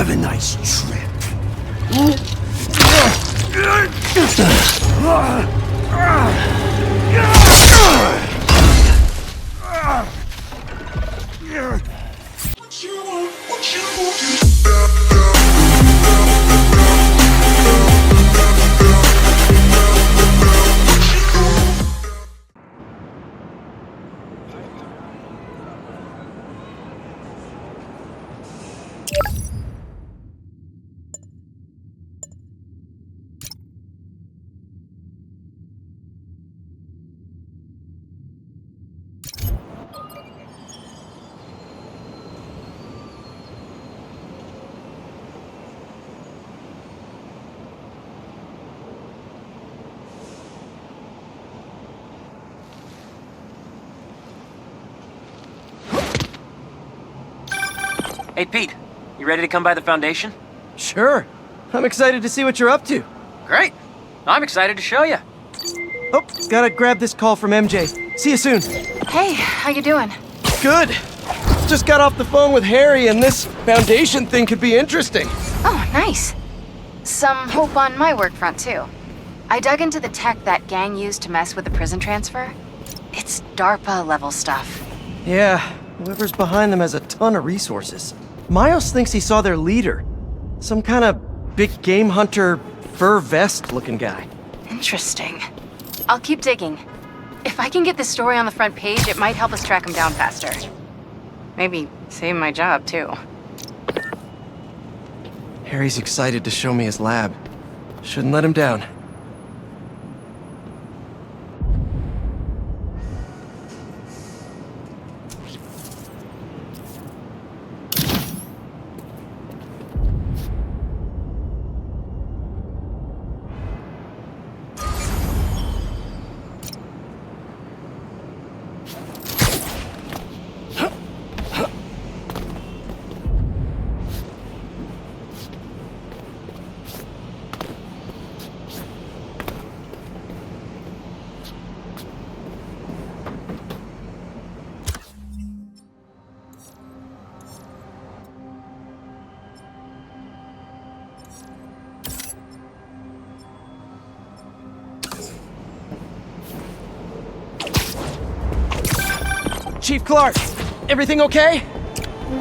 Have a nice trip. Hey, Pete. You ready to come by the Foundation? Sure. I'm excited to see what you're up to. Great. I'm excited to show you. Oh, gotta grab this call from MJ. See you soon. Hey, how you doing? Good. Just got off the phone with Harry, and this Foundation thing could be interesting. Oh, nice. Some hope on my work front, too. I dug into the tech that gang used to mess with the prison transfer. It's DARPA-level stuff. Yeah, whoever's behind them has a ton of resources. Miles thinks he saw their leader. Some kind of big game hunter, fur vest-looking guy. Interesting. I'll keep digging. If I can get this story on the front page, it might help us track him down faster. Maybe save my job, too. Harry's excited to show me his lab. Shouldn't let him down. Chief Clark, everything okay?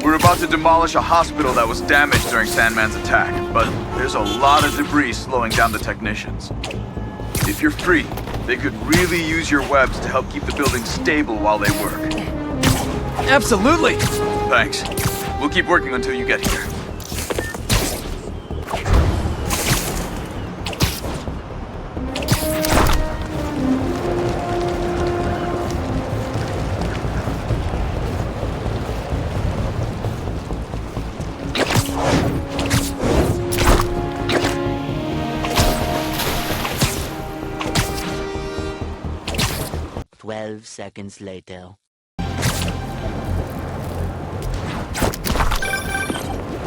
We're about to demolish a hospital that was damaged during Sandman's attack, but there's a lot of debris slowing down the technicians. If you're free, they could really use your webs to help keep the building stable while they work. Absolutely! Thanks. We'll keep working until you get here. Seconds later.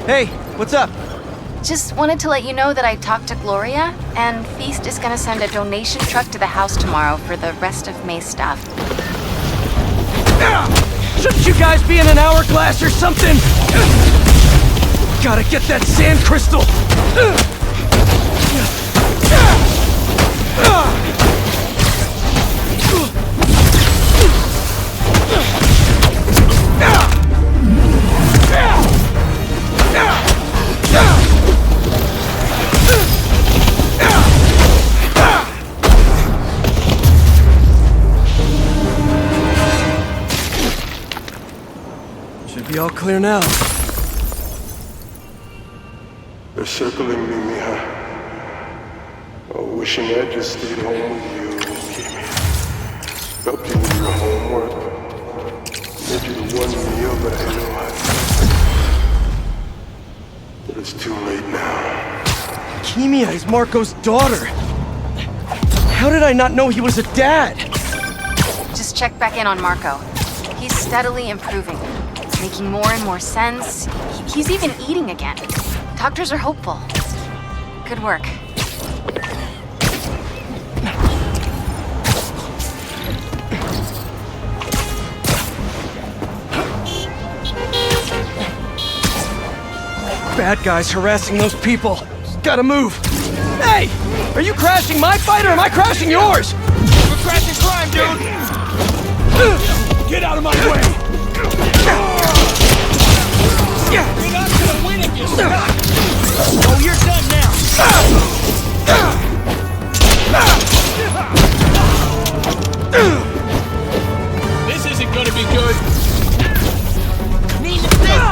Hey, what's up? Just wanted to let you know that I talked to Gloria, and Feast is gonna send a donation truck to the house tomorrow for the rest of May's stuff. Shouldn't you guys be in an hourglass or something? Gotta get that sand crystal! Should be all clear now. They're circling me, Mija. Oh, wishing I just stayed home with you, Kimi. Helped you with your homework. Made you the one meal that I know I need. But it's too late now. Kimia is Marco's daughter. How did I not know he was a dad? Just check back in on Marco. He's steadily improving, making more and more sense. He's even eating again. Doctors are hopeful. Good work. bad guys harassing those people. Gotta move. Hey! Are you crashing my fight or am I crashing yours? We're crashing crime, dude! Get out of my way! You're not gonna win if you stop! Oh, you're done now! This isn't gonna be good! Need to think!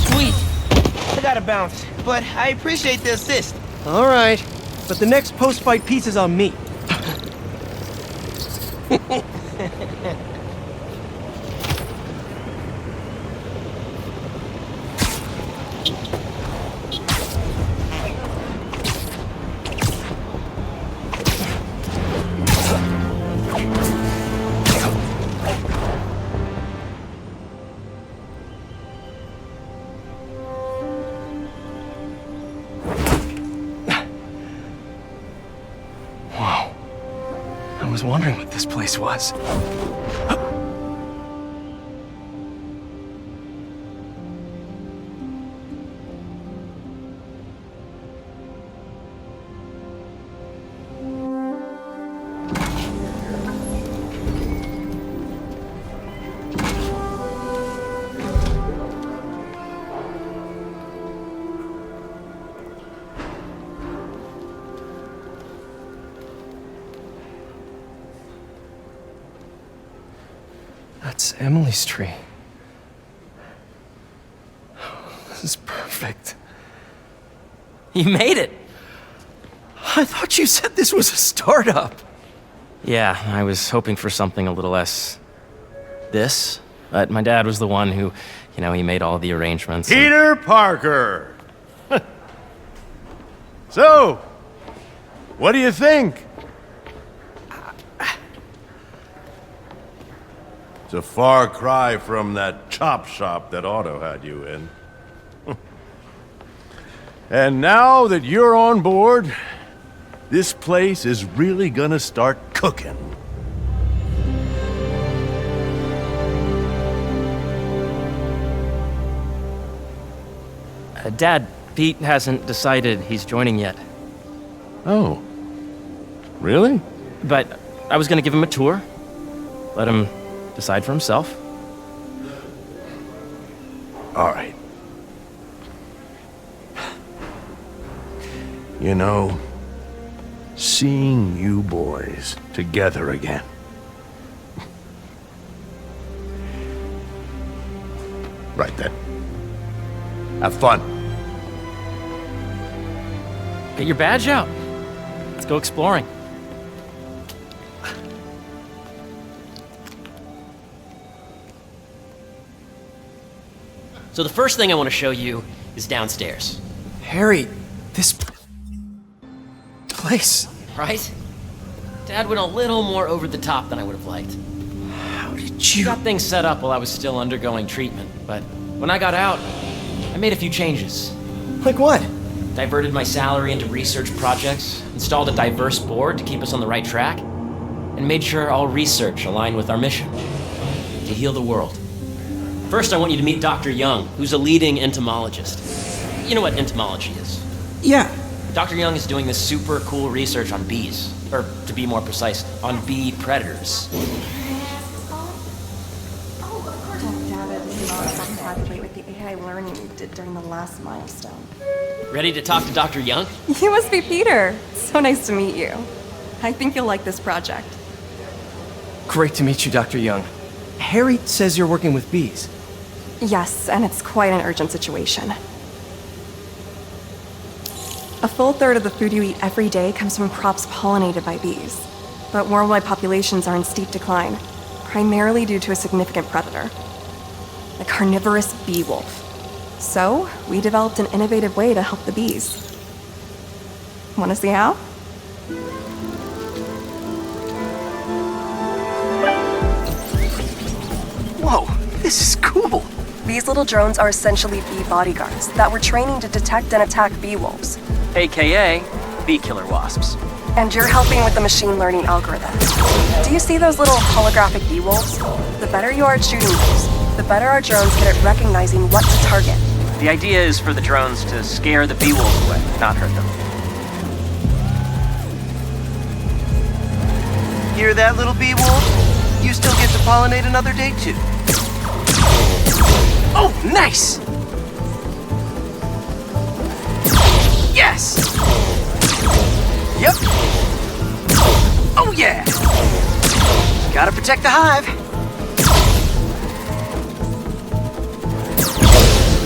Sweet. I gotta bounce, but I appreciate the assist. All right, but the next post-fight piece is on me. I was wondering what this place was. That's Emily's tree. This is perfect. You made it! I thought you said this was a startup. Yeah, I was hoping for something a little less... this. But my dad was the one who, he made all the arrangements. Peter Parker! So, what do you think? It's a far cry from that chop shop that Otto had you in. And now that you're on board, this place is really gonna start cooking. Dad, Pete hasn't decided he's joining yet. Oh. Really? But I was gonna give him a tour. Let him decide for himself. All right. You know, seeing you boys together again. Right then. Have fun. Get your badge out. Let's go exploring. So the first thing I want to show you is downstairs. Harry, this place. Right? Dad went a little more over the top than I would have liked. How did He you... got things set up while I was still undergoing treatment, but when I got out, I made a few changes. Like what? Diverted my salary into research projects, installed a diverse board to keep us on the right track, and made sure all research aligned with our mission, to heal the world. First, I want you to meet Dr. Young, who's a leading entomologist. You know what entomology is? Yeah. Dr. Young is doing this super cool research on bees, or to be more precise, on bee predators. Data does not calculate with the AI learning you did during the last milestone. Ready to talk to Dr. Young? You must be Peter. So nice to meet you. I think you'll like this project. Great to meet you, Dr. Young. Harry says you're working with bees. Yes, and it's quite an urgent situation. A full third of the food you eat every day comes from crops pollinated by bees. But worldwide populations are in steep decline, primarily due to a significant predator, the carnivorous bee wolf. So, we developed an innovative way to help the bees. Want to see how? Whoa, this is cool. These little drones are essentially bee bodyguards that we're training to detect and attack bee wolves. AKA bee killer wasps. And you're helping with the machine learning algorithm. Do you see those little holographic bee-wolves? The better you are at shooting those, the better our drones get at recognizing what to target. The idea is for the drones to scare the bee-wolves away, not hurt them. Hear that, little bee wolf? You still get to pollinate another day, too. Oh, nice! Yes! Yep. Oh, yeah! Gotta protect the hive.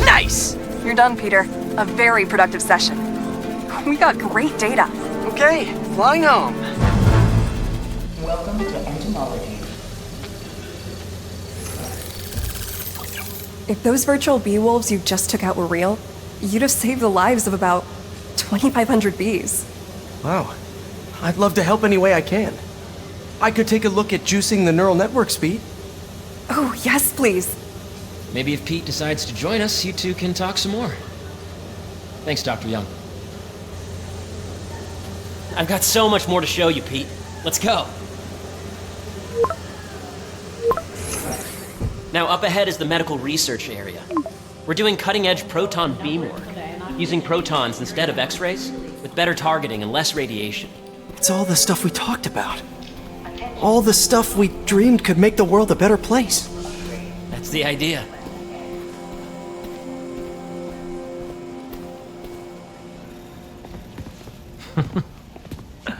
Nice! You're done, Peter. A very productive session. We got great data. Okay, flying home. Welcome to entomology. If those virtual bee wolves you just took out were real, you'd have saved the lives of about 2,500 bees. Wow. I'd love to help any way I can. I could take a look at juicing the neural network speed. Oh, yes, please. Maybe if Pete decides to join us, you two can talk some more. Thanks, Dr. Young. I've got so much more to show you, Pete. Let's go. Now, up ahead is the medical research area. We're doing cutting-edge proton beam work, using protons instead of X-rays, with better targeting and less radiation. It's all the stuff we talked about. All the stuff we dreamed could make the world a better place. That's the idea.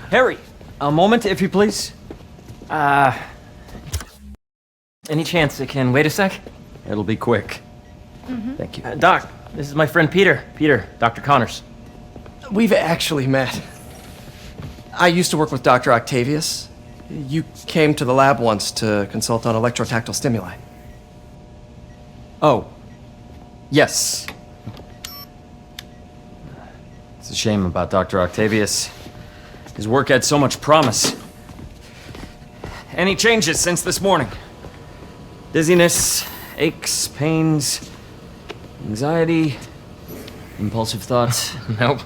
Harry, a moment, if you please. Any chance it can wait a sec? It'll be quick. Thank you. Doc, this is my friend Peter. Peter, Dr. Connors. We've actually met. I used to work with Dr. Octavius. You came to the lab once to consult on electrotactile stimuli. Oh. Yes. It's a shame about Dr. Octavius. His work had so much promise. Any changes since this morning? Dizziness, aches, pains, anxiety, impulsive thoughts? Nope.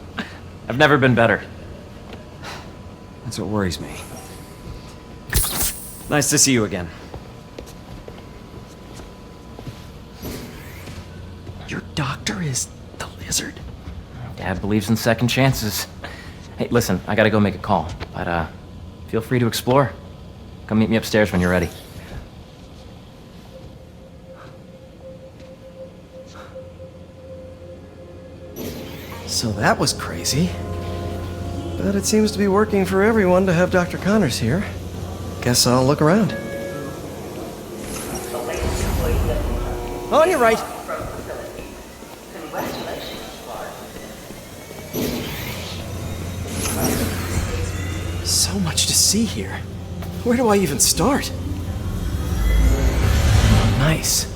I've never been better. That's what worries me. Nice to see you again. Your doctor is the lizard? Dad believes in second chances. Hey, listen, I gotta go make a call, but feel free to explore. Come meet me upstairs when you're ready. So that was crazy. But it seems to be working for everyone to have Dr. Connors here. Guess I'll look around. On your right. So much to see here. Where do I even start? Oh, nice.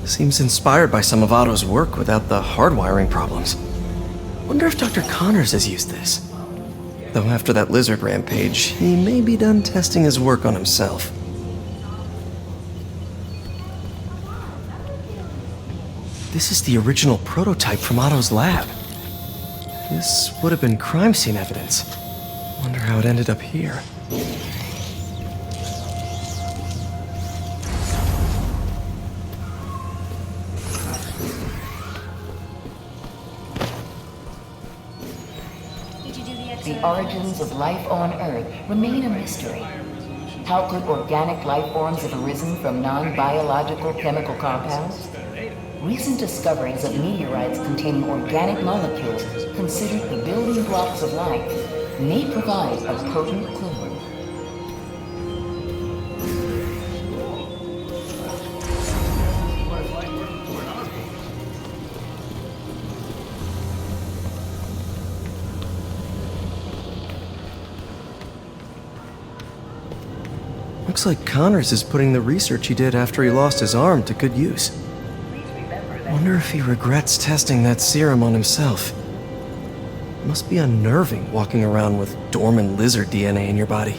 Seems inspired by some of Otto's work without the hardwiring problems. Wonder if Dr. Connors has used this. Though after that lizard rampage, he may be done testing his work on himself. This is the original prototype from Otto's lab. This would have been crime scene evidence. Wonder how it ended up here. The origins of life on Earth remain a mystery. How could organic life forms have arisen from non-biological chemical compounds? Recent discoveries of meteorites containing organic molecules considered the building blocks of life may provide a potent clue. Looks like Connors is putting the research he did after he lost his arm to good use. Wonder if he regrets testing that serum on himself. Must be unnerving walking around with dormant lizard DNA in your body.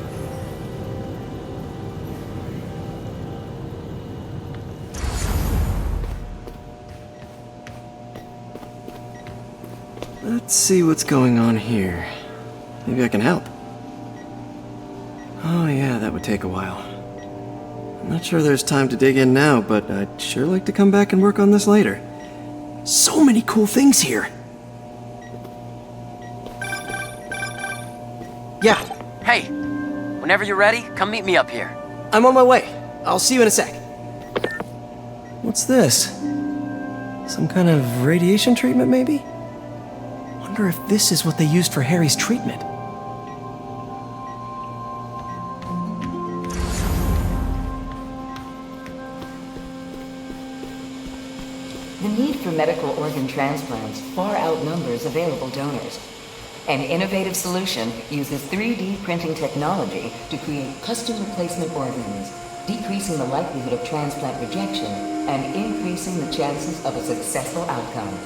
Let's see what's going on here. Maybe I can help. Oh yeah, that would take a while. I'm not sure there's time to dig in now, but I'd sure like to come back and work on this later. So many cool things here! Yeah. Hey, whenever you're ready, come meet me up here. I'm on my way. I'll see you in a sec. What's this? Some kind of radiation treatment, maybe? Wonder if this is what they used for Harry's treatment. The need for medical organ transplants far outnumbers available donors. An innovative solution uses 3D printing technology to create custom replacement organs, decreasing the likelihood of transplant rejection and increasing the chances of a successful outcome.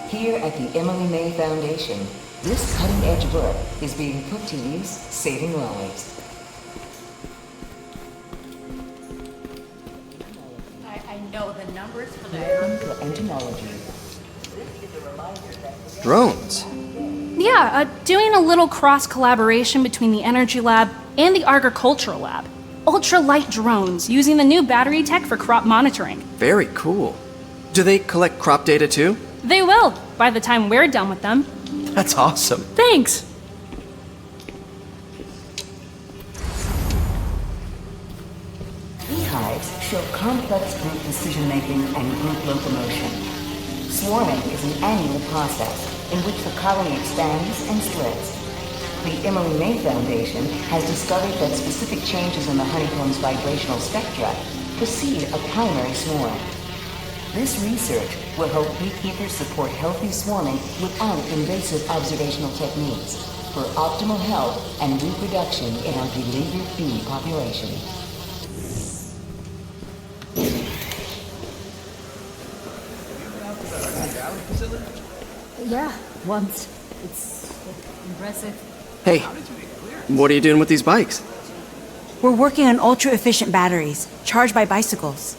Here at the Emily May Foundation, this cutting-edge work is being put to use, saving lives. I know the numbers for the entomology. Drones? Yeah, doing a little cross-collaboration between the Energy Lab and the Agricultural Lab. Ultra-light drones using the new battery tech for crop monitoring. Very cool. Do they collect crop data too? They will, by the time we're done with them. That's awesome. Thanks! Beehives show complex group decision-making and group locomotion. Swarming is an annual process in which the colony expands and splits. The Emily May Foundation has discovered that specific changes in the honeycomb's vibrational spectra precede a primary swarm. This research will help beekeepers support healthy swarming without invasive observational techniques for optimal health and reproduction in our beleaguered bee population. Yeah, once. It's impressive. Hey, what are you doing with these bikes? We're working on ultra-efficient batteries, charged by bicycles.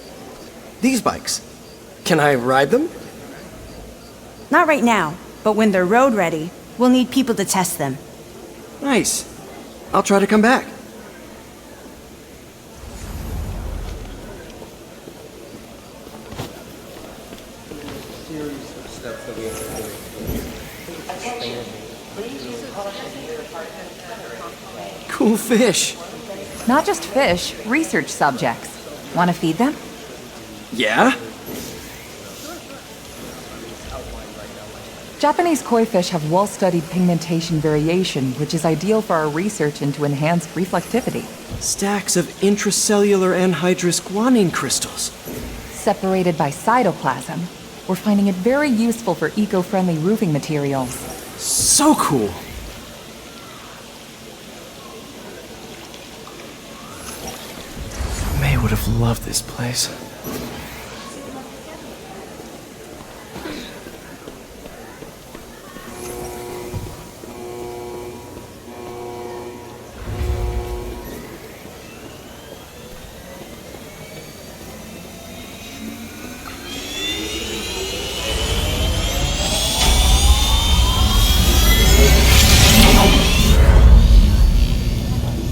These bikes? Can I ride them? Not right now, but when they're road ready, we'll need people to test them. Nice. I'll try to come back. Cool fish. Not just fish, research subjects. Want to feed them? Yeah? Japanese koi fish have well-studied pigmentation variation, which is ideal for our research into enhanced reflectivity. Stacks of intracellular anhydrous guanine crystals. Separated by cytoplasm, we're finding it very useful for eco-friendly roofing materials. So cool! May would have loved this place.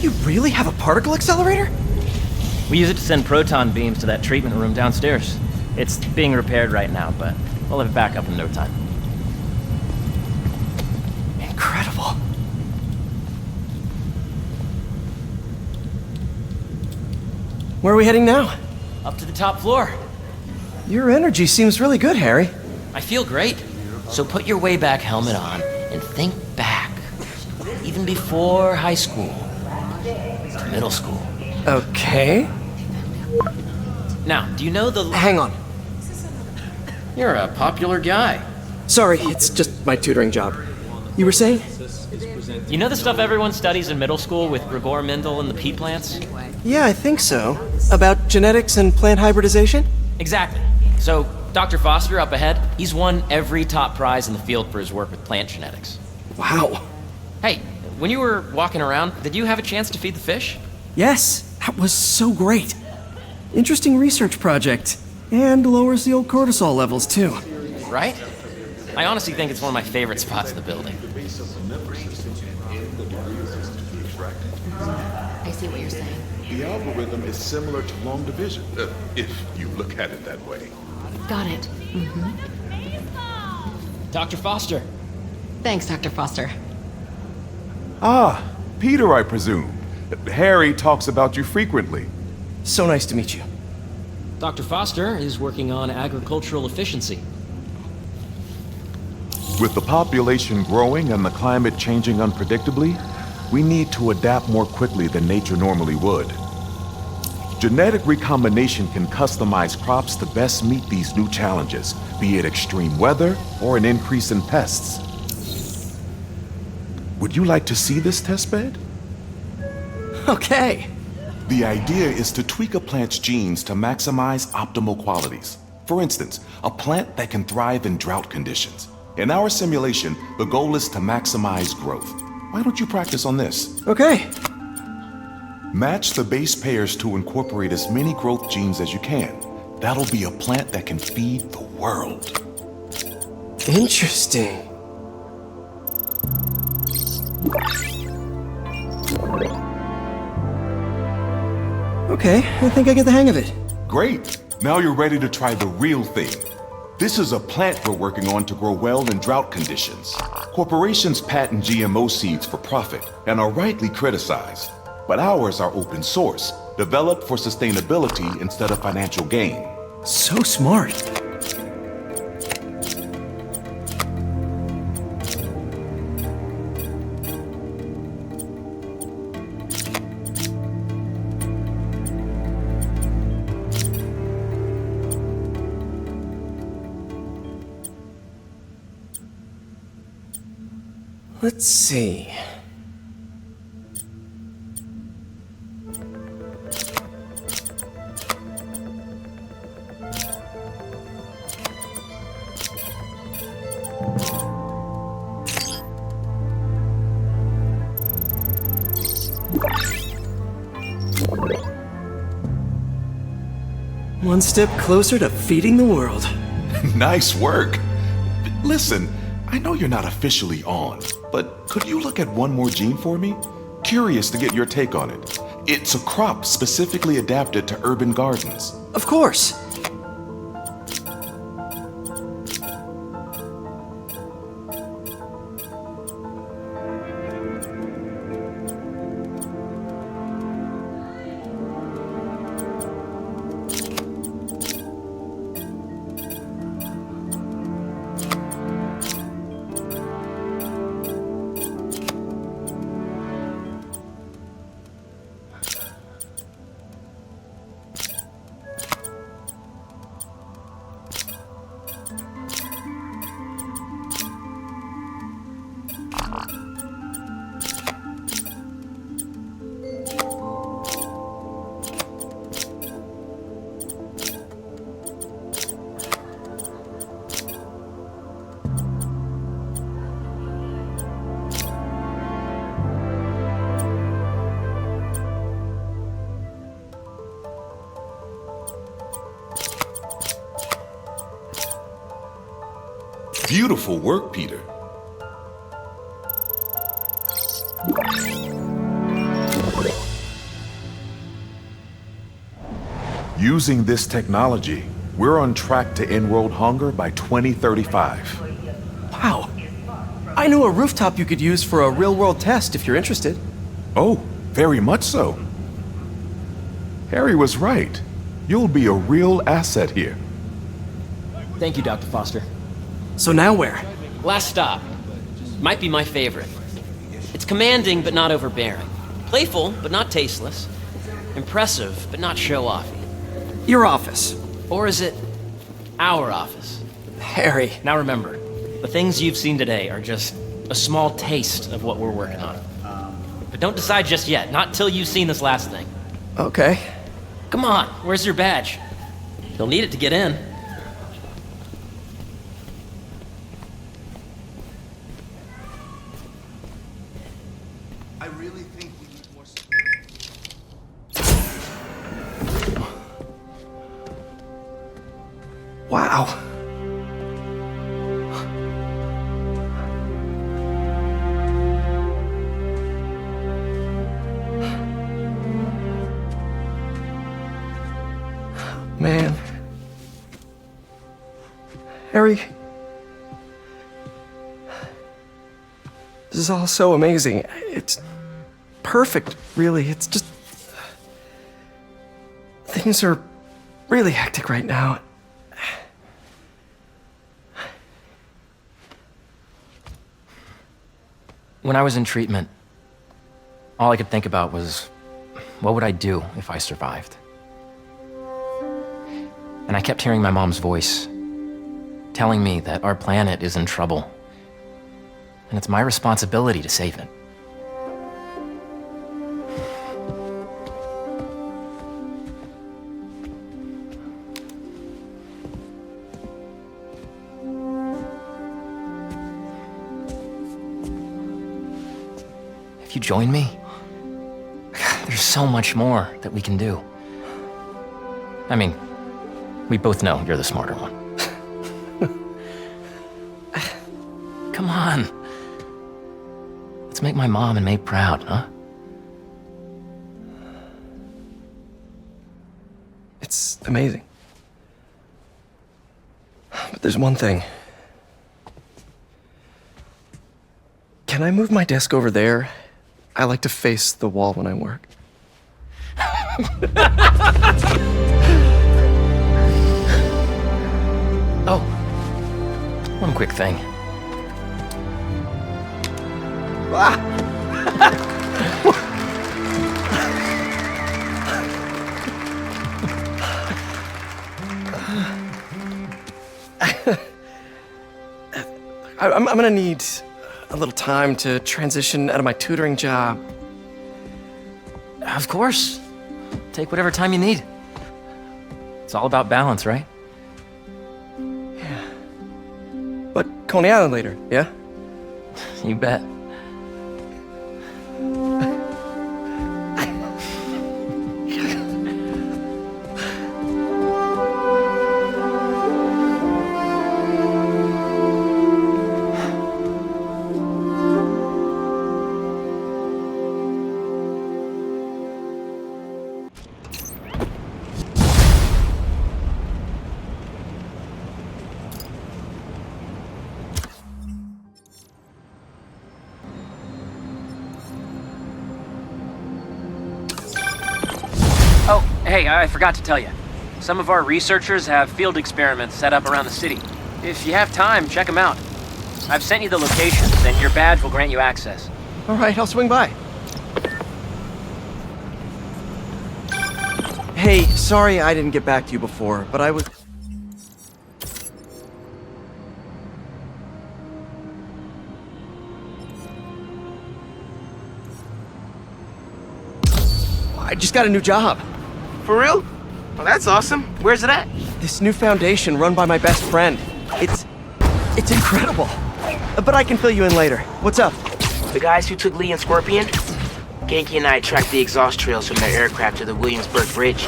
You really have a particle accelerator? We use it to send proton beams to that treatment room downstairs. It's being repaired right now, but we'll have it back up in no time. Incredible. Where are we heading now? Up to the top floor. Your energy seems really good, Harry. I feel great. So put your way-back helmet on and think back. Even before high school. To middle school. Okay. Now, do you know the... Hang on. You're a popular guy. Sorry, it's just my tutoring job. You were saying? You know the stuff everyone studies in middle school with Gregor Mendel and the pea plants? Yeah, I think so. About genetics and plant hybridization? Exactly. So, Dr. Foster up ahead, he's won every top prize in the field for his work with plant genetics. Wow. Hey, when you were walking around, did you have a chance to feed the fish? Yes, that was so great. Interesting research project. And lowers the old cortisol levels, too. Right? I honestly think it's one of my favorite spots in the building. I see what you're saying. The algorithm is similar to long division, if you look at it that way. Got it. Dr. Foster. Thanks, Dr. Foster. Ah, Peter, I presume. Harry talks about you frequently. So nice to meet you. Dr. Foster is working on agricultural efficiency. With the population growing and the climate changing unpredictably, we need to adapt more quickly than nature normally would. Genetic recombination can customize crops to best meet these new challenges, be it extreme weather or an increase in pests. Would you like to see this testbed? Okay. The idea is to tweak a plant's genes to maximize optimal qualities. For instance, a plant that can thrive in drought conditions. In our simulation, the goal is to maximize growth. Why don't you practice on this? Okay. Match the base pairs to incorporate as many growth genes as you can. That'll be a plant that can feed the world. Interesting. Okay, I think I get the hang of it. Great. Now you're ready to try the real thing. This is a plant we're working on to grow well in drought conditions. Corporations patent GMO seeds for profit and are rightly criticized. But ours are open source, developed for sustainability instead of financial gain. So smart. Let's see. One step closer to feeding the world. Nice work. Listen, I know you're not officially on, but could you look at one more gene for me? Curious to get your take on it. It's a crop specifically adapted to urban gardens. Of course. Beautiful work, Peter. Using this technology, we're on track to end world hunger by 2035. Wow. I know a rooftop you could use for a real-world test if you're interested. Oh, very much so. Harry was right. You'll be a real asset here. Thank you, Dr. Foster. So now where? Last stop. Might be my favorite. It's commanding, but not overbearing. Playful, but not tasteless. Impressive, but not show-offy. Your office. Or is it our office? Harry. Now remember, the things you've seen today are just a small taste of what we're working on. But don't decide just yet, not till you've seen this last thing. Okay. Come on, where's your badge? You'll need it to get in. I really think we need more. Wow. Man. Harry. This is all so amazing. It's perfect, really. It's just... Things are really hectic right now. When I was in treatment, all I could think about was, what would I do if I survived? And I kept hearing my mom's voice, telling me that our planet is in trouble, and it's my responsibility to save it. If you join me, there's so much more that we can do. I mean, we both know you're the smarter one. Come on. Let's make my mom and May proud, huh? It's amazing. But there's one thing. Can I move my desk over there? I like to face the wall when I work. Oh, one quick thing. I'm gonna need a little time to transition out of my tutoring job. Of course. Take whatever time you need. It's all about balance, right? Yeah. But Coney Island later, yeah? You bet. Oh, hey, I forgot to tell you. Some of our researchers have field experiments set up around the city. If you have time, check them out. I've sent you the locations, and your badge will grant you access. All right, I'll swing by. Hey, sorry I didn't get back to you before, but I was... I just got a new job. For real? Well, that's awesome. Where's it at? This new foundation run by my best friend. It's incredible. But I can fill you in later. What's up? The guys who took Lee and Scorpion? Genki and I tracked the exhaust trails from their aircraft to the Williamsburg Bridge.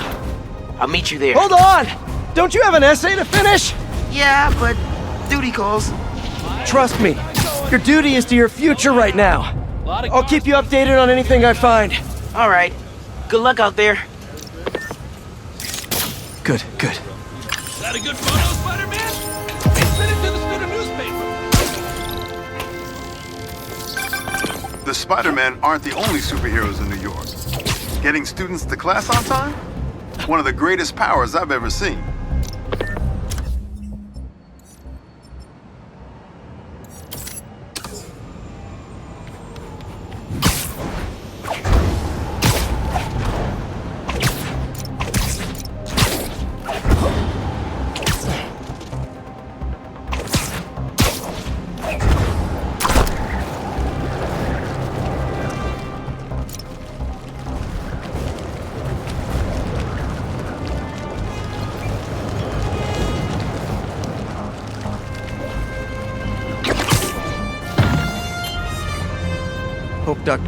I'll meet you there. Hold on! Don't you have an essay to finish? Yeah, but duty calls. Trust me, your duty is to your future right now. I'll keep you updated on anything I find. All right. Good luck out there. Good. Is that a good photo, Spider-Man? Hey, send it to the student newspaper. The Spider-Men aren't the only superheroes in New York. Getting students to class on time? One of the greatest powers I've ever seen. Hope Duck.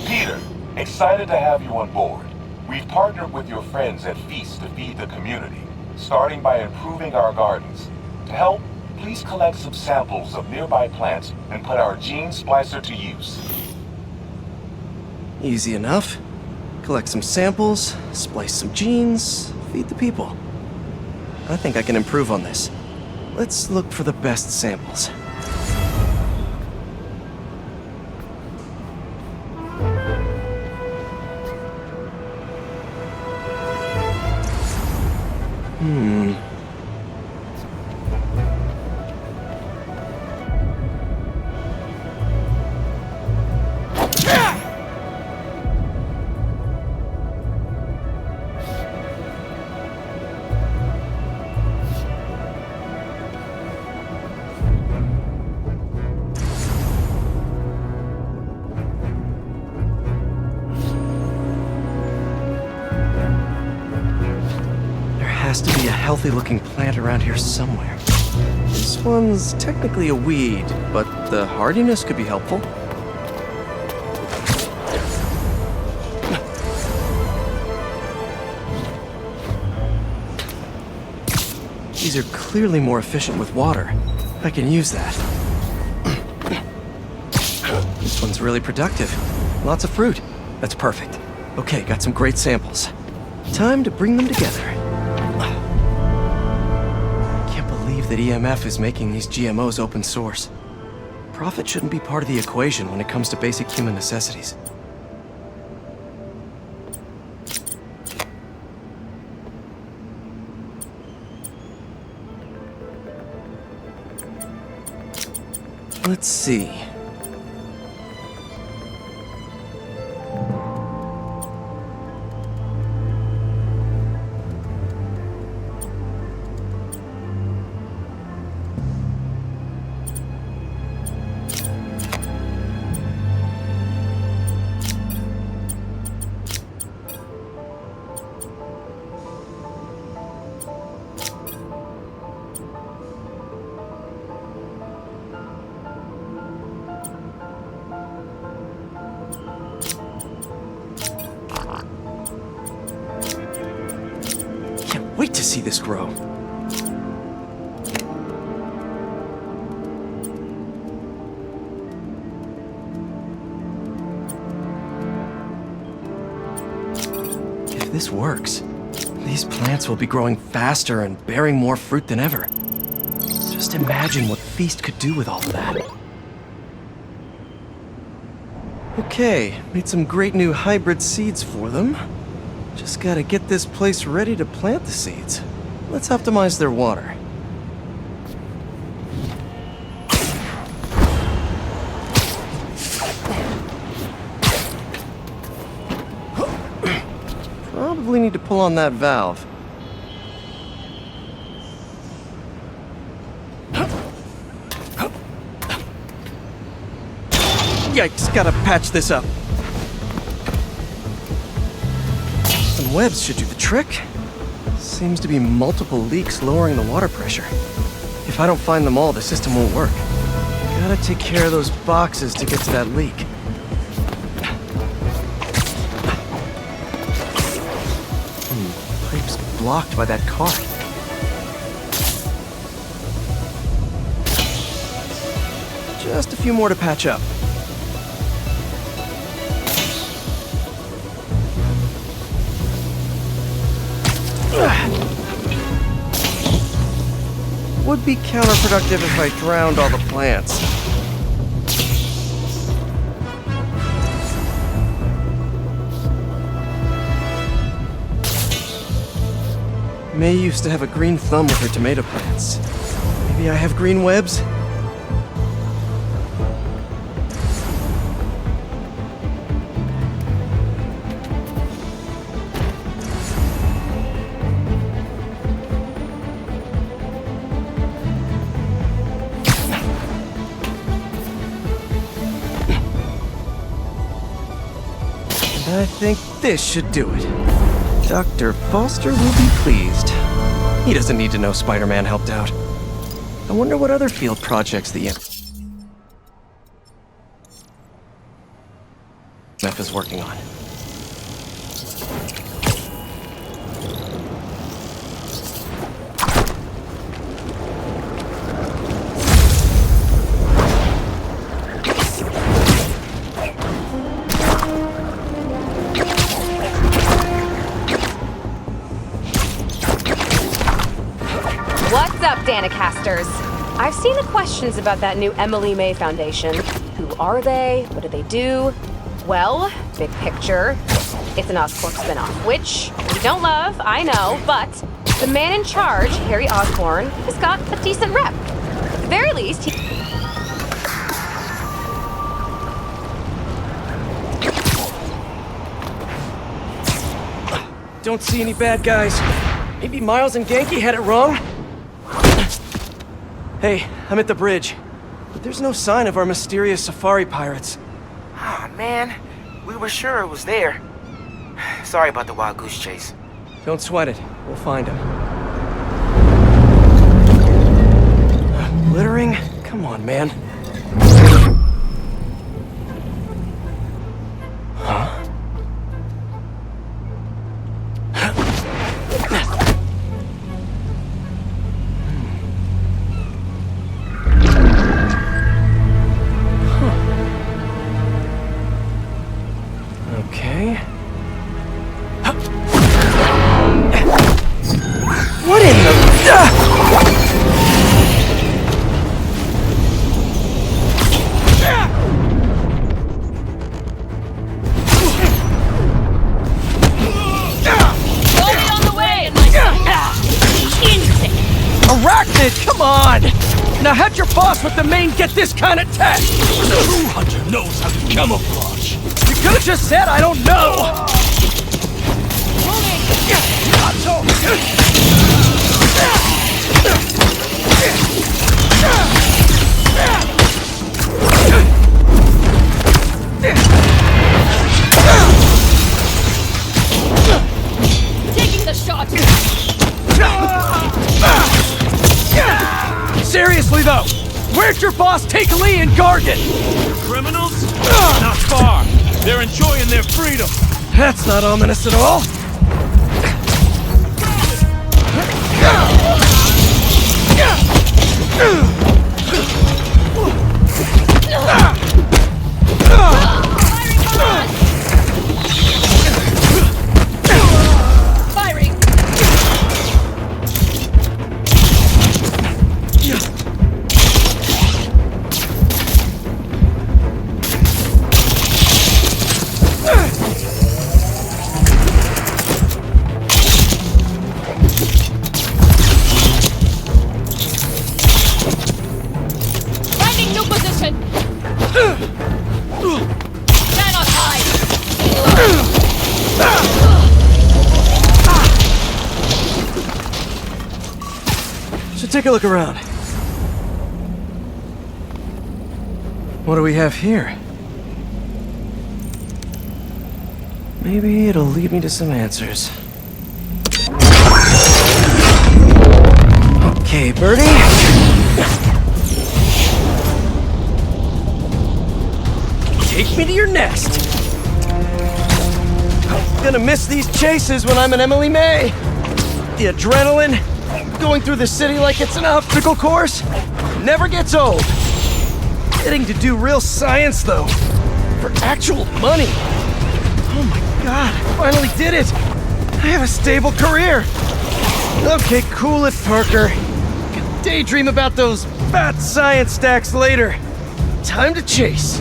Peter, excited to have you on board. We've partnered with your friends at Feast to feed the community, starting by improving our gardens. To help, please collect some samples of nearby plants and put our gene splicer to use. Easy enough. Collect some samples, splice some genes, feed the people. I think I can improve on this. Let's look for the best samples. Has to be a healthy-looking plant around here somewhere. This one's technically a weed, but the hardiness could be helpful. These are clearly more efficient with water. I can use that. This one's really productive. Lots of fruit. That's perfect. Okay, got some great samples. Time to bring them together. That EMF is making these GMOs open source. Profit shouldn't be part of the equation when it comes to basic human necessities. Let's see. Wait to see this grow. If this works, these plants will be growing faster and bearing more fruit than ever. Just imagine what Feast could do with all of that. Okay, made some great new hybrid seeds for them. Just gotta get this place ready to plant the seeds. Let's optimize their water. Probably need to pull on that valve. Yikes, gotta patch this up. Some webs should do the trick. Seems to be multiple leaks lowering the water pressure. If I don't find them all, the system won't work. Gotta take care of those boxes to get to that leak. Pipe's blocked by that cart. Just a few more to patch up. Would be counterproductive if I drowned all the plants. May used to have a green thumb with her tomato plants. Maybe I have green webs? I think this should do it. Dr. Foster will be pleased. He doesn't need to know Spider-Man helped out. I wonder what other field projects the EMF is working on. Sisters. I've seen the questions about that new Emily May Foundation. Who are they? What do they do? Well, big picture, it's an Oscorp spinoff, which we don't love, I know, but the man in charge, Harry Osborn, has got a decent rep. At the very least, he... Don't see any bad guys. Maybe Miles and Genki had it wrong? Hey, I'm at the bridge. But there's no sign of our mysterious safari pirates. Ah, man. We were sure it was there. Sorry about the wild goose chase. Don't sweat it. We'll find him. Littering? Come on, man. Huh? Okay. What in the... Arachnid, come on! Now have your boss with the main get this kind of tech! The true hunter knows how to camouflage. You could've just said I don't know! Taking the shot! Seriously though, where'd your boss take Lee and Gargan? Criminals? Not far. They're enjoying their freedom. That's not ominous at all. Firing! Finding new position! Cannot hide! Should take a look around. What do we have here? Maybe it'll lead me to some answers. Okay, Birdie. Take me to your nest. I'm gonna miss these chases when I'm an Emily May. The adrenaline, going through the city like it's an obstacle course, never gets old. Getting to do real science, though, for actual money. Oh my God, I finally did it. I have a stable career. Okay, cool it, Parker. Can daydream about those fat science stacks later. Time to chase.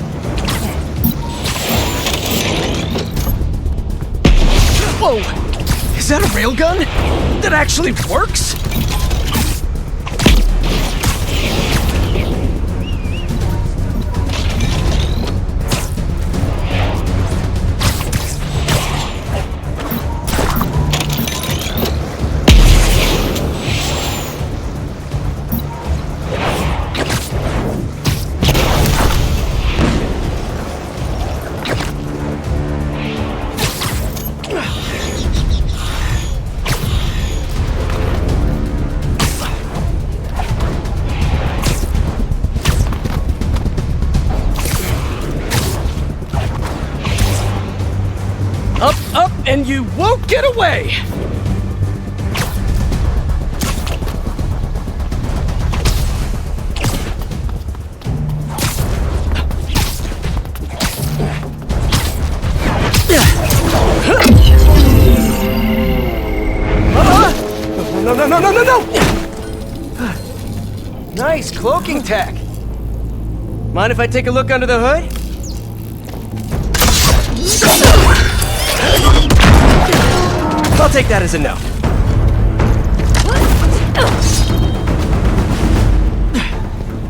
Whoa! Is that a railgun? That actually works? Up, and you won't get away! No! Nice cloaking tech. Mind if I take a look under the hood? I'll take that as a no.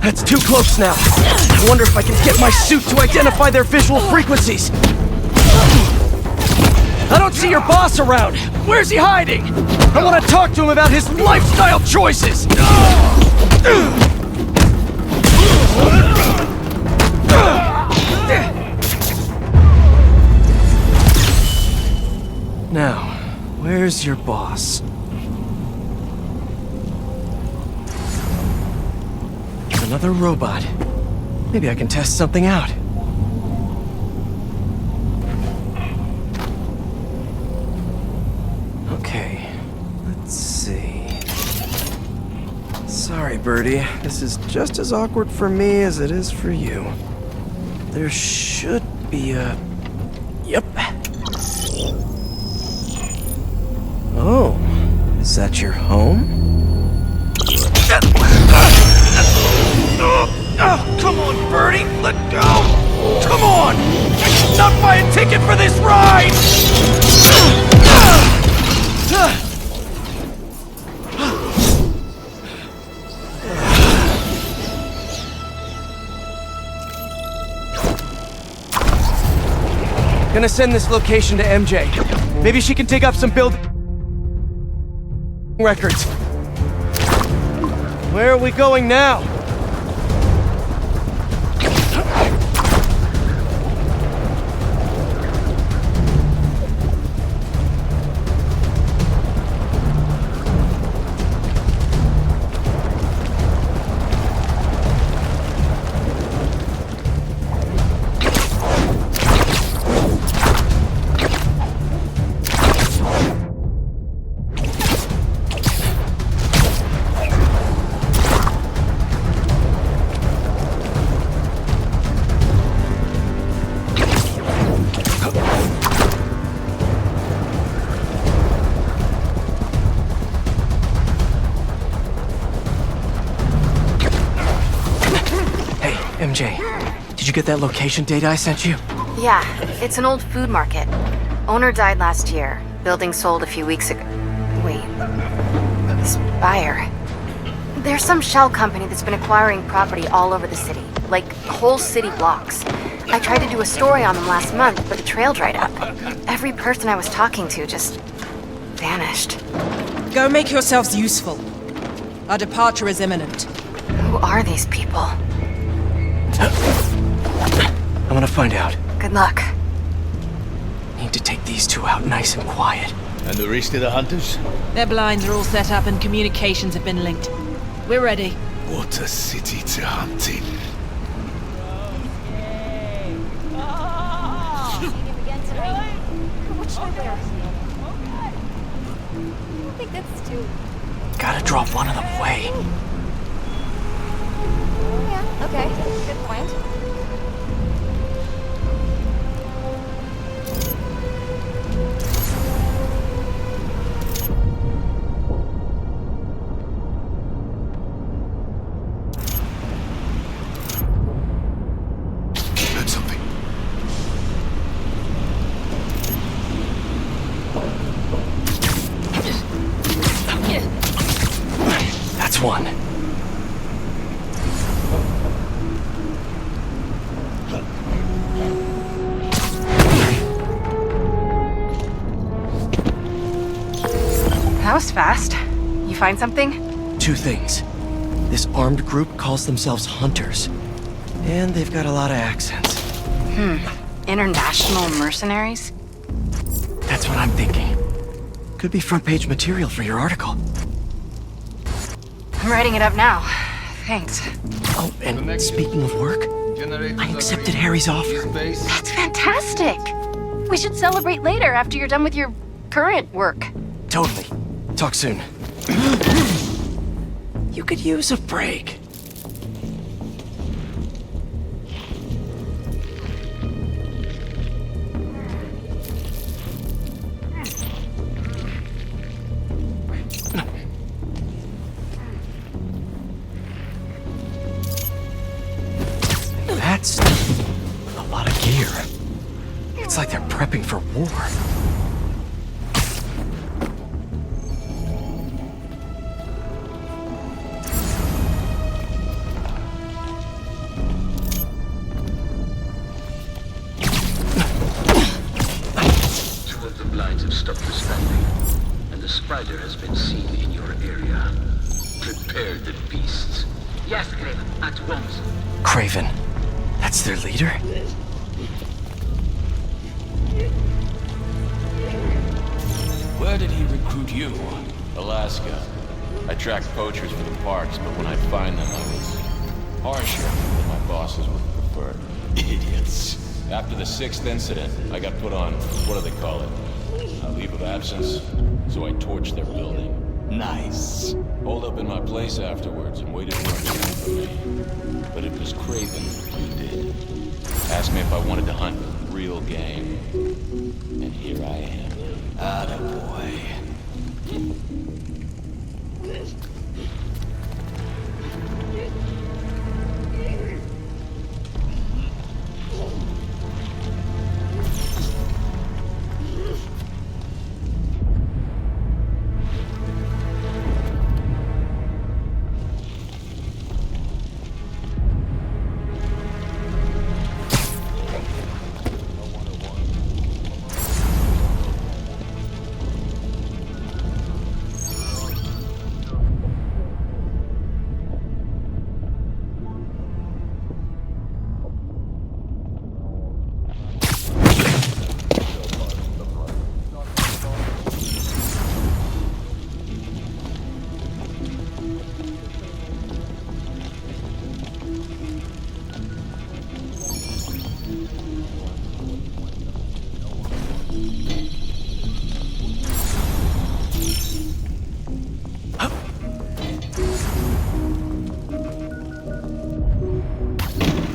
That's too close now. I wonder if I can get my suit to identify their visual frequencies. I don't see your boss around. Where's he hiding? I want to talk to him about his lifestyle choices. Now, where's your boss? Another robot. Maybe I can test something out. Okay, let's see. Sorry, Birdie. This is just as awkward for me as it is for you. There should be a... Yep. Oh, is that your home? Oh, come on, Birdie! Let go! Come on! I should not buy a ticket for this ride! Gonna send this location to MJ. Maybe she can dig up some building records. Where are we going now? MJ, did you get that location data I sent you? Yeah, it's an old food market. Owner died last year. Building sold a few weeks ago. Wait, this buyer. There's some shell company that's been acquiring property all over the city, like whole city blocks. I tried to do a story on them last month, but the trail dried up. Every person I was talking to just vanished. Go make yourselves useful. Our departure is imminent. Who are these people? I'm gonna find out. Good luck. Need to take these two out nice and quiet. And the rest of the hunters? Their blinds are all set up and communications have been linked. We're ready. What a city to hunt in. Gotta drop one of them away. Yeah, okay. Good point. Heard something. That's one. That was fast. You find something? Two things. This armed group calls themselves Hunters. And they've got a lot of accents. International mercenaries? That's what I'm thinking. Could be front page material for your article. I'm writing it up now. Thanks. Oh, and speaking of work, I accepted Harry's offer. That's fantastic! We should celebrate later after you're done with your current work. Totally. Talk soon. You could use a break. That's a lot of gear. It's like they're prepping for war. Two of the blinds have stopped responding, and the spider has been seen in your area. Prepare the beasts. Yes, Craven, at once. Craven. That's their leader? Where did he recruit you? Alaska. I tracked poachers for the parks, but when I'd find them, I was harsher than my bosses would prefer. Idiots. After the 6th incident, I got put on, what do they call it? A leave of absence. So I torched their building. Nice. Holed up in my place afterwards and waited for him to come for me. But it was Craven who did. Asked me if I wanted to hunt real game. And here I am. Attaboy.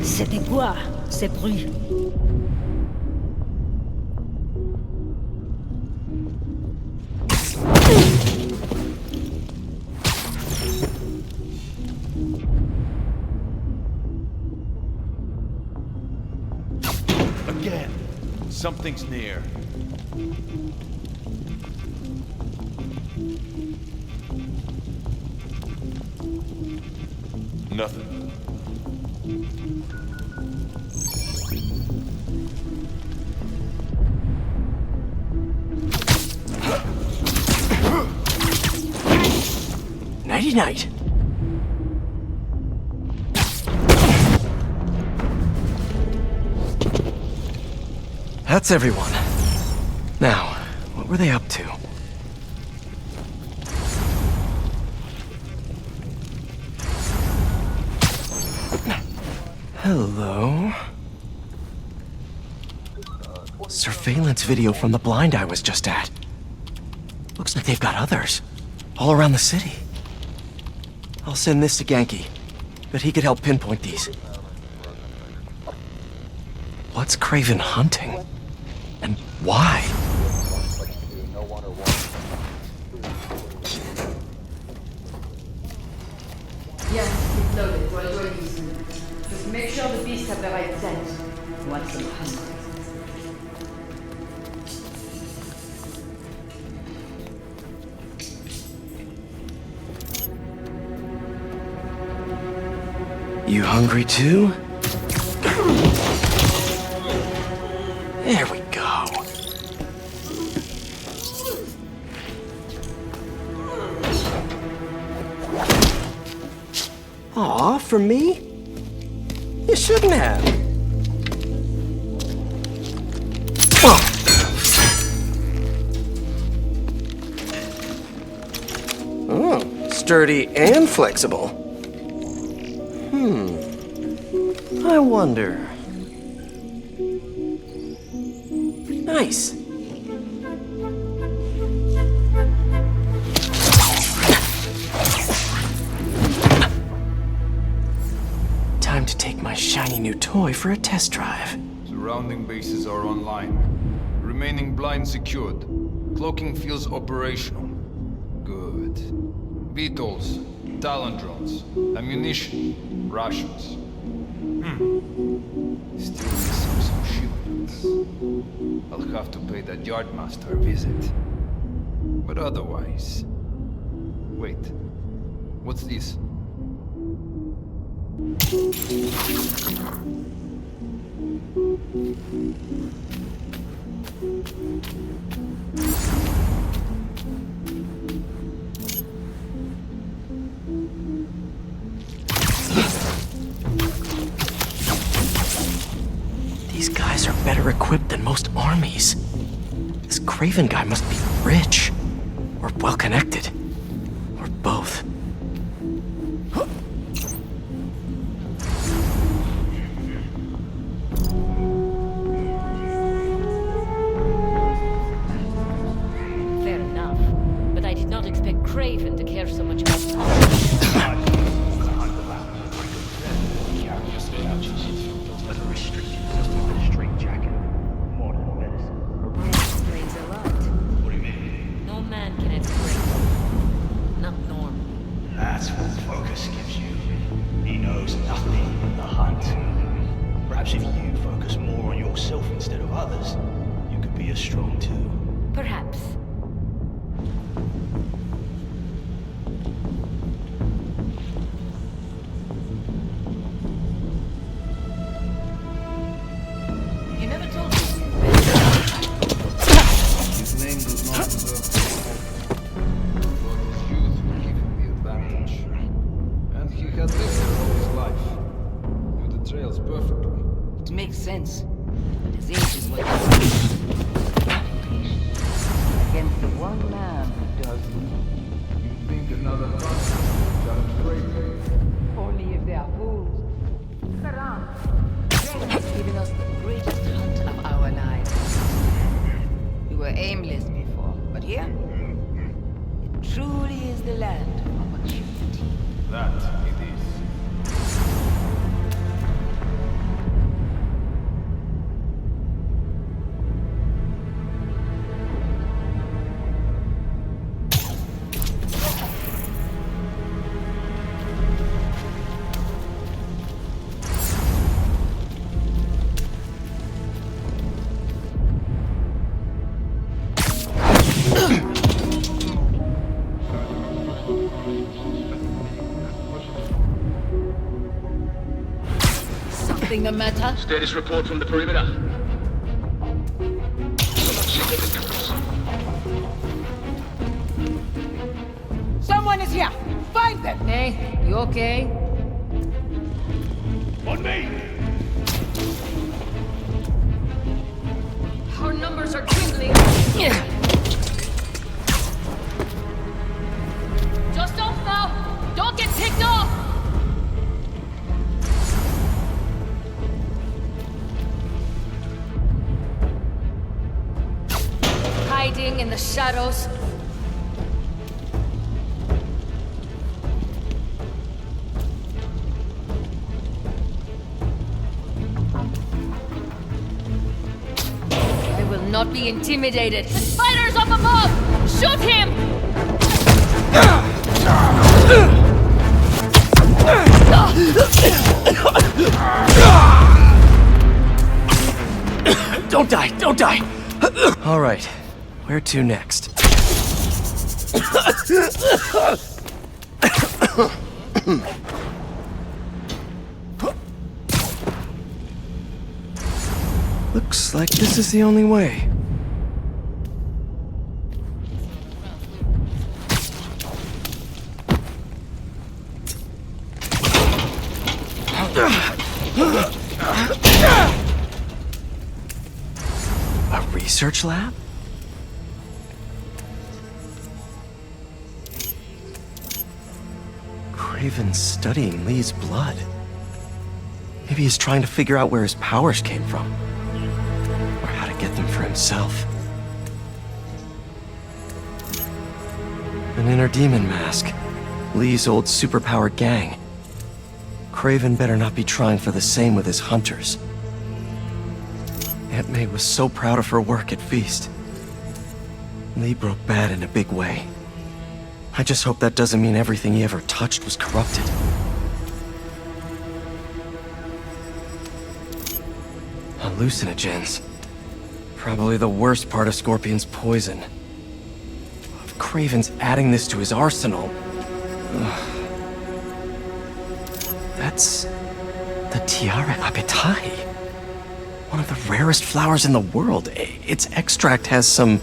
C'était quoi, ces bruits? Again, something's near. Nothing. Nighty-night. That's everyone. Now, what were they up to? Hello? Surveillance video from the blind I was just at. Looks like they've got others. All around the city. I'll send this to Genki. But he could help pinpoint these. What's Craven hunting? And why? Yes, it's loaded. We're doing this. Just make sure the beasts have the right scent. What's the hunt? You hungry too? There we go. Aw, for me? You shouldn't have. Oh, sturdy and flexible. I wonder. Nice. Time to take my shiny new toy for a test drive. Surrounding bases are online. Remaining blind secured. Cloaking fields operational. Good. VTOLs, Talon drones, ammunition, rations. will have to pay that yardmaster a visit. But otherwise... Wait. What's this? These guys are better equipped than most armies. This Craven guy must be rich, or well-connected, or both. Fair enough, but I did not expect Craven to care so much about That's what focus gives you. He knows nothing but the hunt. Perhaps if you focus more on yourself instead of others, you could be as strong too. Perhaps. You never told me. His name does not deserve to be but his youth will give him the advantage. And he had lived there all his life. Knew the trails perfectly. It makes sense. But his age is what against the one man who does. You think another country will challenge Craven? Only if they are fools. Karam, Craven has given us the greatest hunt of our lives. We were aimless before, but here, it truly is the land of opportunity. That it is. Something the matter? Status report from the perimeter. Someone is here! Find them! Hey, you okay? On me! Our numbers are dwindling. Just don't fall. Don't get picked off. Hiding in the shadows. I will not be intimidated. The spider's up above! Shoot him! Don't die! Don't die! All right, where to next? Looks like this is the only way. A research lab? Craven's studying Lee's blood. Maybe he's trying to figure out where his powers came from. Or how to get them for himself. An inner demon mask. Lee's old superpowered gang. Craven better not be trying for the same with his hunters. Aunt May was so proud of her work at Feast. Lee broke bad in a big way. I just hope that doesn't mean everything he ever touched was corrupted. Hallucinogens. Probably the worst part of Scorpion's poison. If Craven's adding this to his arsenal... Ugh. That's... the Tiara Apetai. One of the rarest flowers in the world. Its extract has some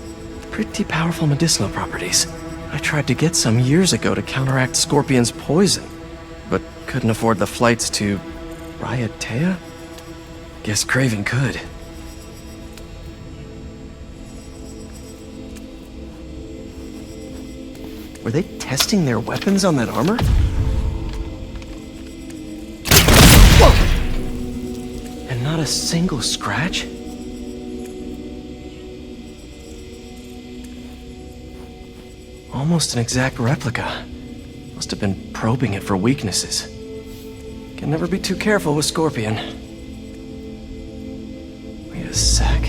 pretty powerful medicinal properties. I tried to get some years ago to counteract Scorpion's poison, but couldn't afford the flights to Raiatea? Guess Craven could. Were they testing their weapons on that armor? Whoa! And not a single scratch? Almost an exact replica. Must have been probing it for weaknesses. Can never be too careful with Scorpion. Wait a sec.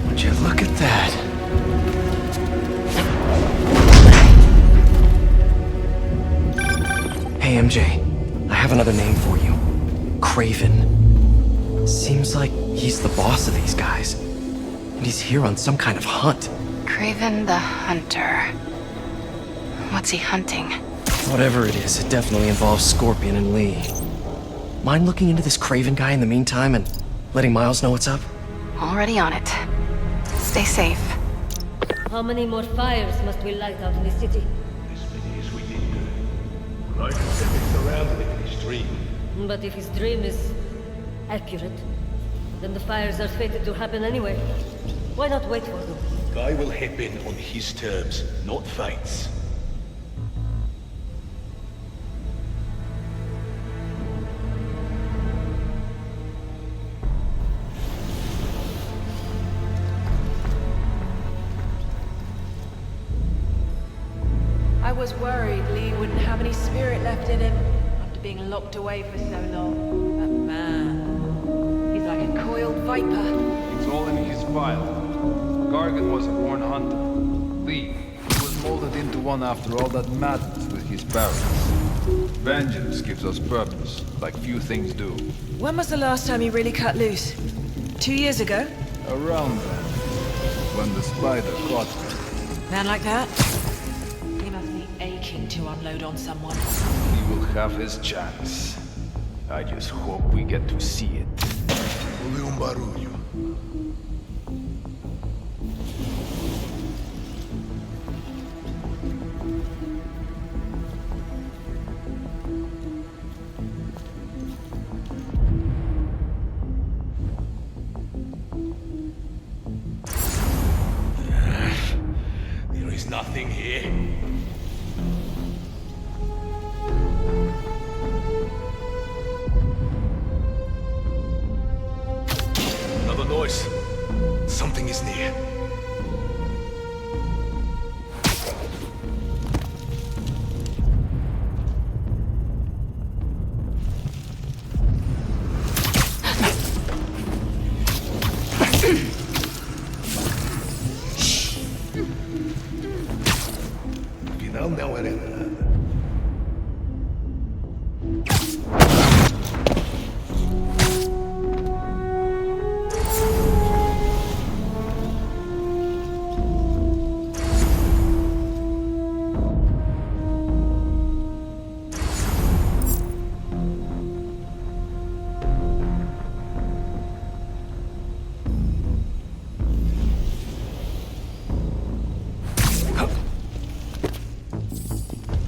Would you look at that? Hey, MJ. I have another name for you. Craven. Seems like he's the boss of these guys. And he's here on some kind of hunt. Craven the Hunter. What's he hunting? Whatever it is, it definitely involves Scorpion and Lee. Mind looking into this Craven guy in the meantime and letting Miles know what's up? Already on it. Stay safe. How many more fires must we light out in the city? As many as we need. Like stepping surrounded in his dream. But if his dream is accurate, then the fires are fated to happen anyway. Why not wait for them? Guy will hip in on his terms, not fate's. I was worried Lee wouldn't have any spirit left in him after being locked away for so long. But man, he's like a coiled viper. It's all in his file. Gargan was a born hunter. Lee was molded into one after all that madness with his barrels. Vengeance gives us purpose, like few things do. When was the last time you really cut loose? 2 years ago? Around then, when the spider caught me. Man like that? He must be aching to unload on someone. He will have his chance. I just hope we get to see it. There is nothing here. Another noise. Something is near. Final now, Elena.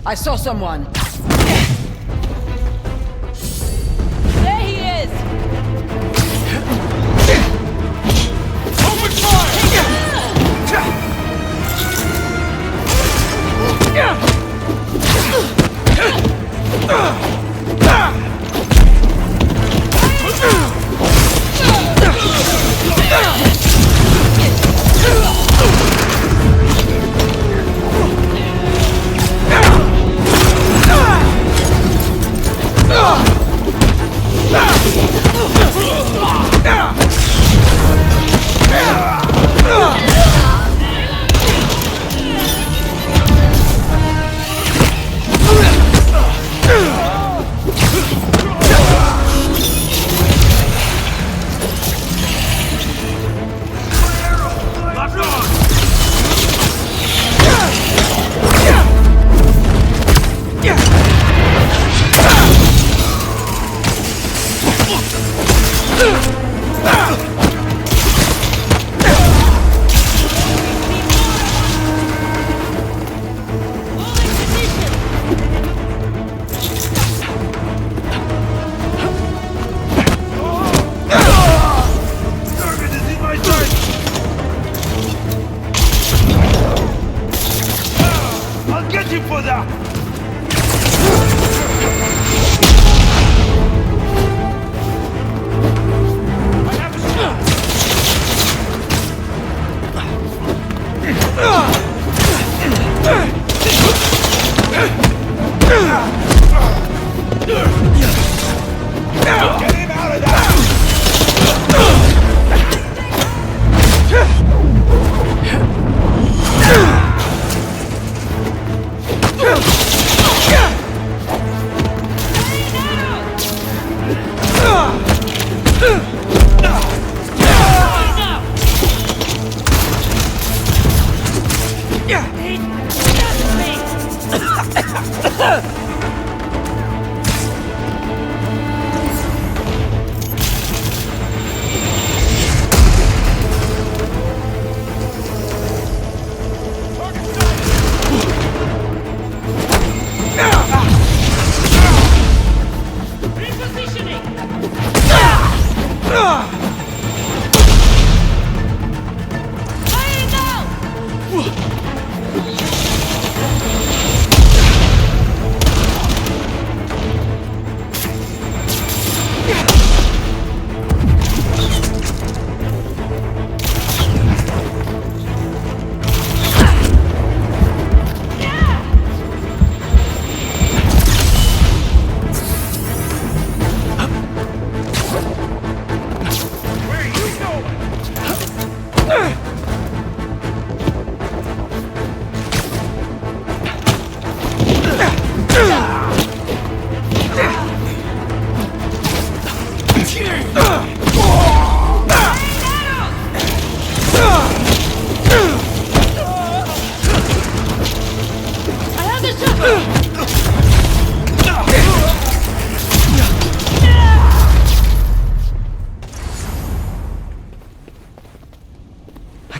I saw someone. There he is! Open fire! for that! Get him out of there!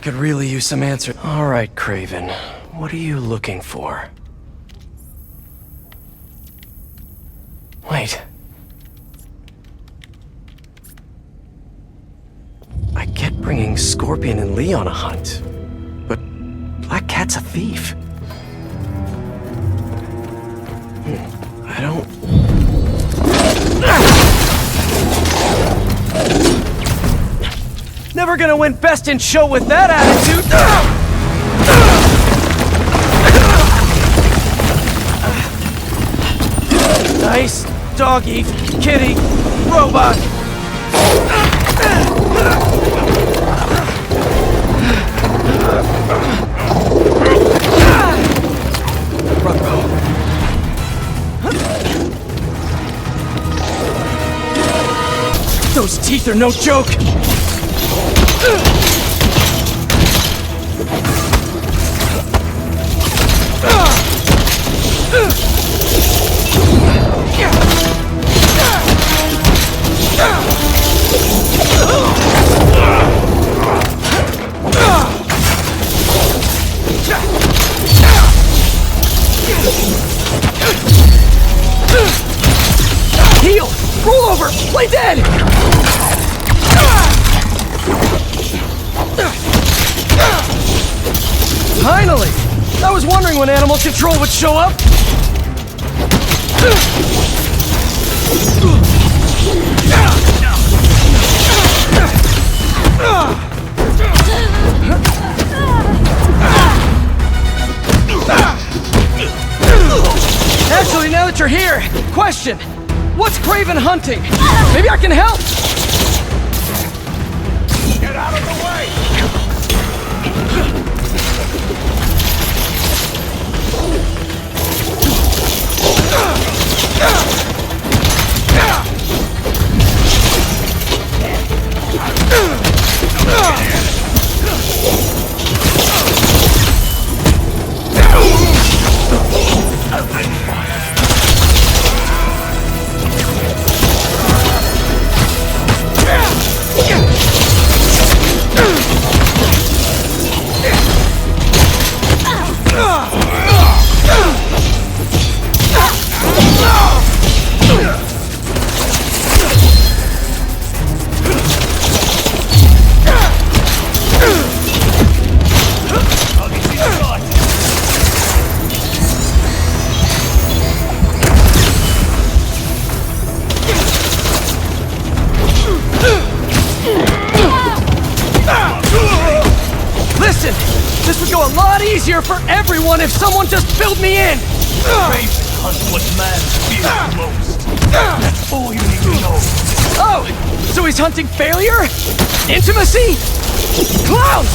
Could really use some answers. All right, Craven. What are you looking for? Wait. I get bringing Scorpion and Lee on a hunt, but Black Cat's a thief. I don't... Never gonna win best in show with that attitude! Nice doggy, kitty, robot! Those teeth are no joke! Heal! Roll over! Play dead! Finally! I was wondering when Animal Control would show up! Actually, now that you're here, question! What's Craven hunting? Maybe I can help! Get out of the way! easier for everyone if someone just filled me in! Ravens hunt what man fears most. That's all you need to know. Oh! So he's hunting failure? Intimacy? Clowns!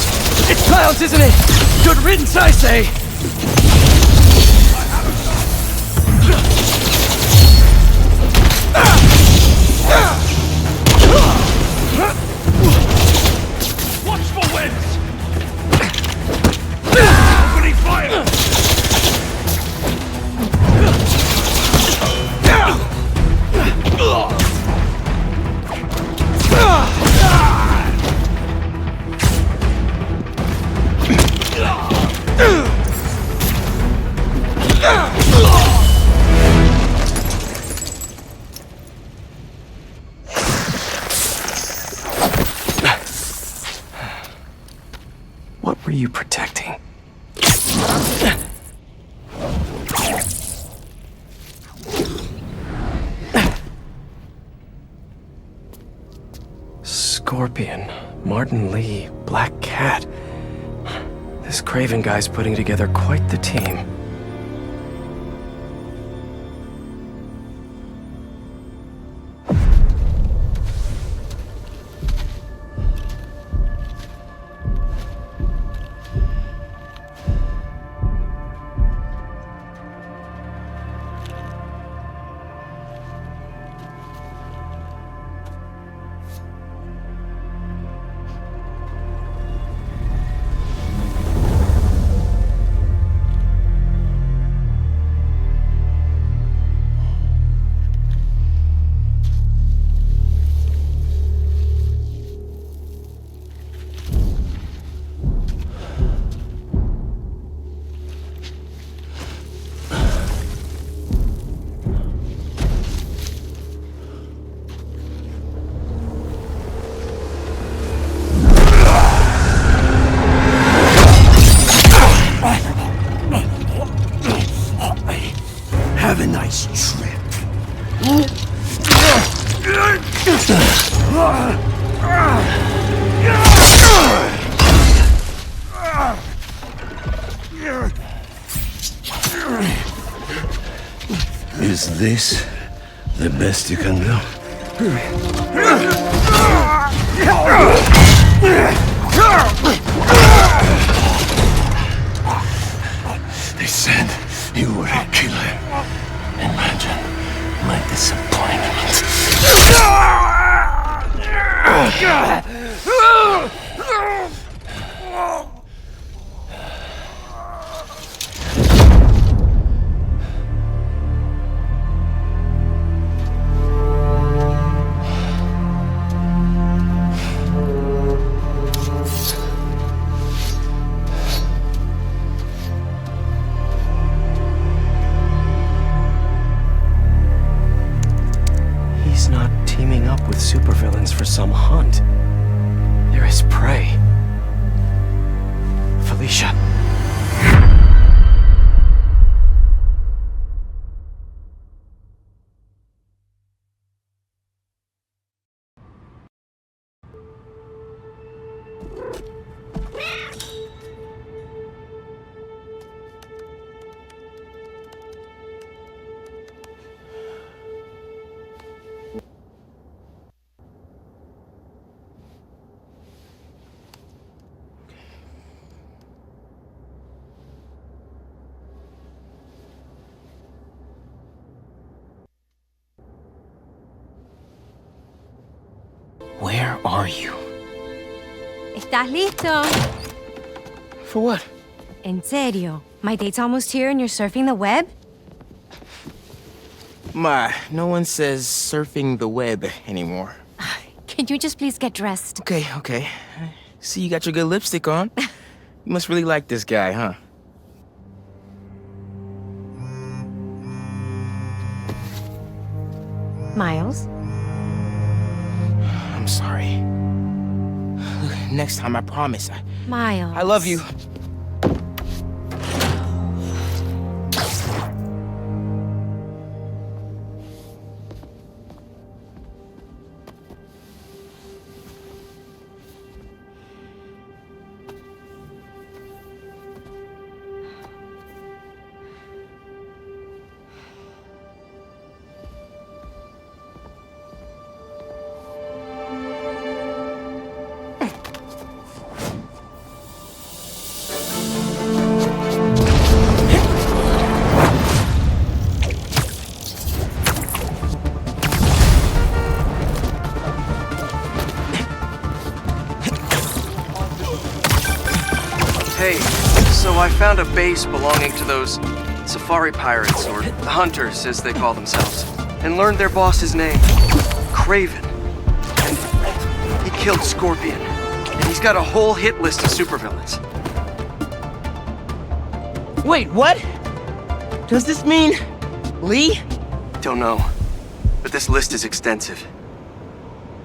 It's clowns, isn't it? Good riddance, I say! Watch for webs! Opening fire! What were you protecting? Scorpion, Martin Lee, Black Cat. This Craven guy's putting together quite the team. Have a nice trip. Is this the best you can do? They said you were a killer. Imagine my disappointment. He's not teaming up with supervillains for some hunt. They're his prey. Felicia. Where are you? ¿Estás listo? For what? En serio? My date's almost here and you're surfing the web? Ma, no one says surfing the web anymore. Can you just please get dressed? Okay. See, you got your good lipstick on. You must really like this guy, huh? Miles? I'm sorry. Look, next time, I promise. Miles. I love you. I found a base belonging to those safari pirates, or hunters as they call themselves, and learned their boss's name, Craven. And he killed Scorpion, and he's got a whole hit list of supervillains. Wait, what? Does this mean... Lee? Don't know, but this list is extensive.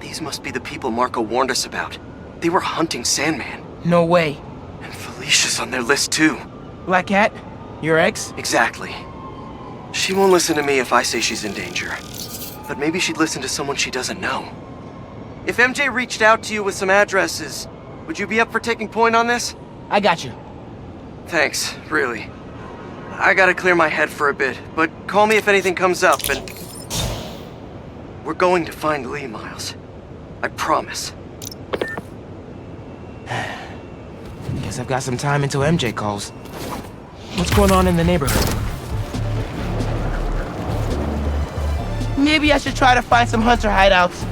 These must be the people Marco warned us about. They were hunting Sandman. No way. And Felicia's on their list too. Black Cat? Your ex? Exactly. She won't listen to me if I say she's in danger. But maybe she'd listen to someone she doesn't know. If MJ reached out to you with some addresses, would you be up for taking point on this? I got you. Thanks, really. I gotta clear my head for a bit, but call me if anything comes up, and... We're going to find Lee, Miles. I promise. Guess I've got some time until MJ calls. What's going on in the neighborhood? Maybe I should try to find some hunter hideouts.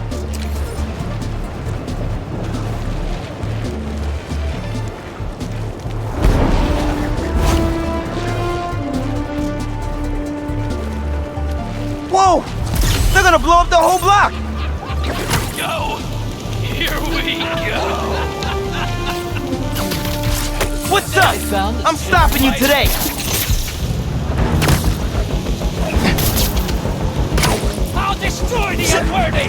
Whoa! They're gonna blow up the whole block! Go! Here we go! What's up? I'm stopping you today! I'll destroy the unworthy!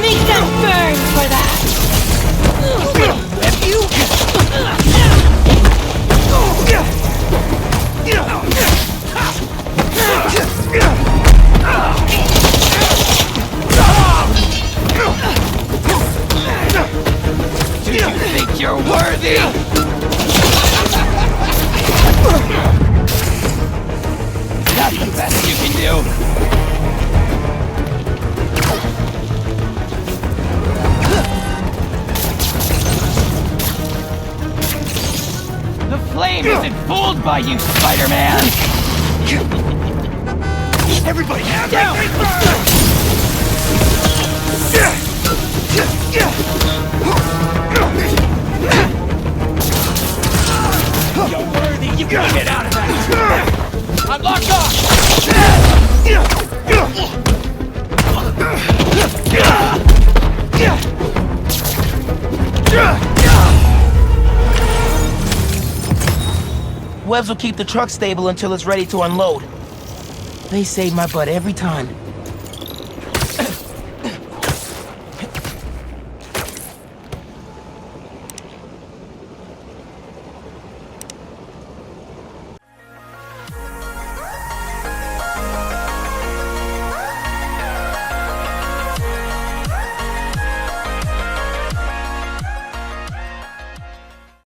Make them burn for that! Do you think you're worthy? That's the best you can do. The flame isn't fooled by you, Spider-Man! Everybody, down! You're worthy, you can get out of that! I'm locked off! Webs will keep the truck stable until it's ready to unload. They save my butt every time.